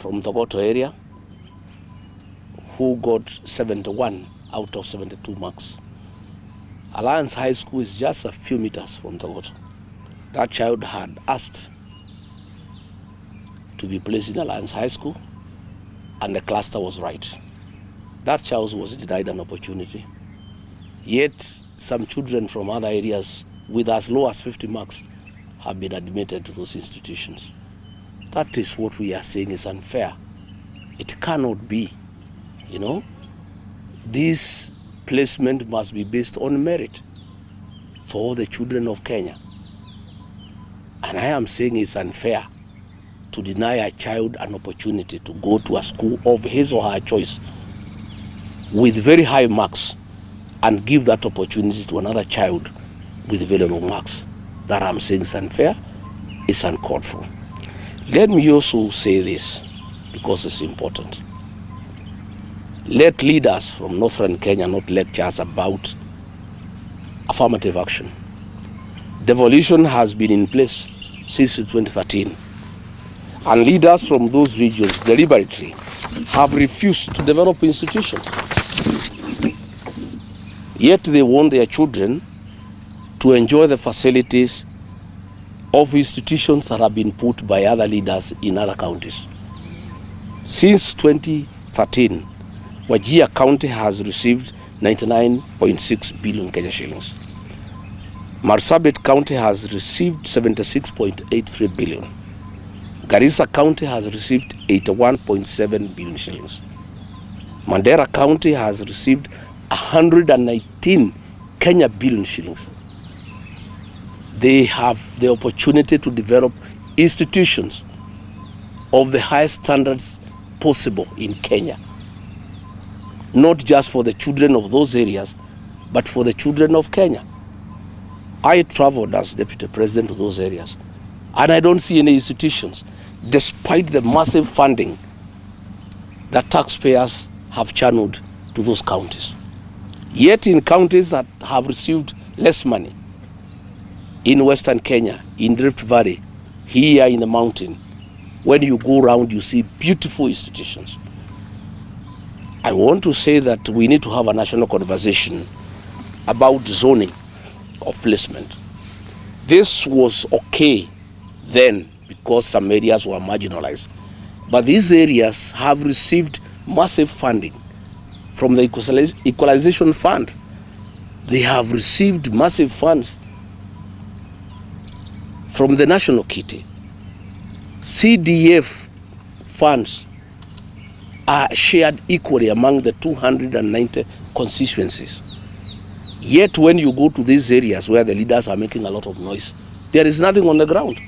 from the Goto area who got 71 out of 72 marks. Alliance High School is just a few meters from the Goto. That child had asked to be placed in Alliance High School, and the cluster was right. That child was denied an opportunity. Yet some children from other areas with as low as 50 marks have been admitted to those institutions. That is what we are saying is unfair. It cannot be, you know. This placement must be based on merit for all the children of Kenya. And I am saying it's unfair to deny a child an opportunity to go to a school of his or her choice with very high marks and give that opportunity to another child with very low marks. That I'm saying is unfair, it's uncalled for. Let me also say this, because it's important. Let leaders from northern Kenya not lecture us about affirmative action. Devolution has been in place since 2013, and leaders from those regions deliberately have refused to develop institutions. Yet they want their children to enjoy the facilities of institutions that have been put by other leaders in other counties. Since 2013, Wajir County has received 99.6 billion Kenya shillings. Marsabit County has received 76.83 billion. Garissa County has received 81.7 billion shillings. Mandera County has received 119 Kenya billion shillings. They have the opportunity to develop institutions of the highest standards possible in Kenya. Not just for the children of those areas, but for the children of Kenya. I traveled as deputy president to those areas, and I don't see any institutions, despite the massive funding that taxpayers have channeled to those counties. Yet in counties that have received less money, in Western Kenya, in Rift Valley, here in the mountain, when you go around, you see beautiful institutions. I want to say that we need to have a national conversation about zoning of placement. This was okay then because some areas were marginalized, but these areas have received massive funding from the Equalization Fund. They have received massive funds from the National Kitty. CDF funds are shared equally among the 290 constituencies. Yet when you go to these areas where the leaders are making a lot of noise, there is nothing on the ground.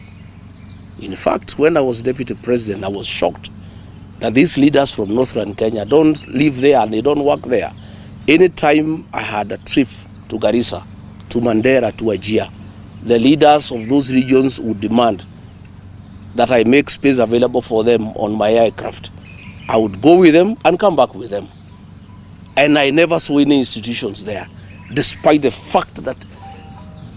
In fact, when I was deputy president, I was shocked that these leaders from northern Kenya don't live there and they don't work there. Anytime I had a trip to Garissa, to Mandera, to Wajir, the leaders of those regions would demand that I make space available for them on my aircraft. I would go with them and come back with them. And I never saw any institutions there, despite the fact that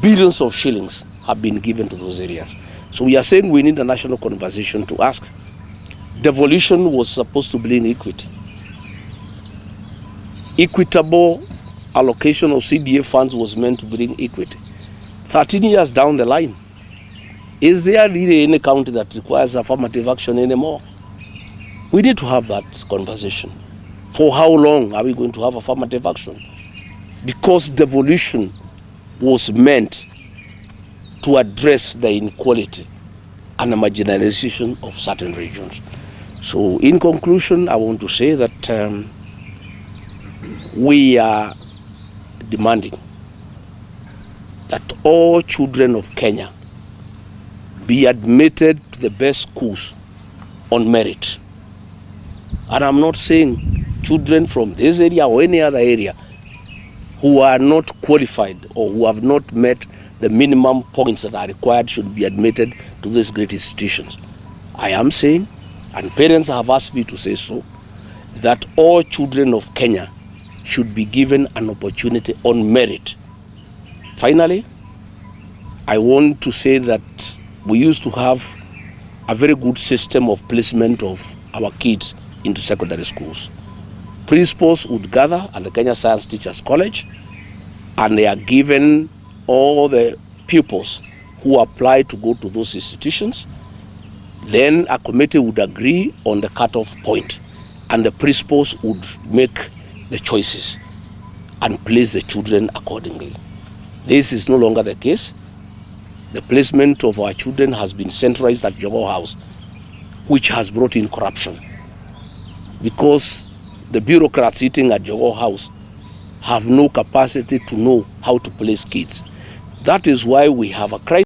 billions of shillings have been given to those areas. So we are saying we need a national conversation to ask. Devolution was supposed to bring equity. Equitable allocation of CDA funds was meant to bring equity. 13 years down the line, is there really any county that requires affirmative action anymore? We need to have that conversation. For how long are we going to have affirmative action? Because devolution was meant to address the inequality and the marginalization of certain regions. So in conclusion, I want to say that we are demanding that all children of Kenya be admitted to the best schools on merit. And I'm not saying children from this area or any other area who are not qualified or who have not met the minimum points that are required should be admitted to these great institutions. I am saying, and parents have asked me to say so, that all children of Kenya should be given an opportunity on merit. Finally, I want to say that we used to have a very good system of placement of our kids into secondary schools. Principals would gather at the Kenya Science Teachers College, and they are given all the pupils who apply to go to those institutions. Then a committee would agree on the cutoff point, and the principals would make the choices and place the children accordingly. This is no longer the case. The placement of our children has been centralized at Jogoo House, which has brought in corruption, because the bureaucrats sitting at Jogoo House have no capacity to know how to place kids. That is why we have a crisis.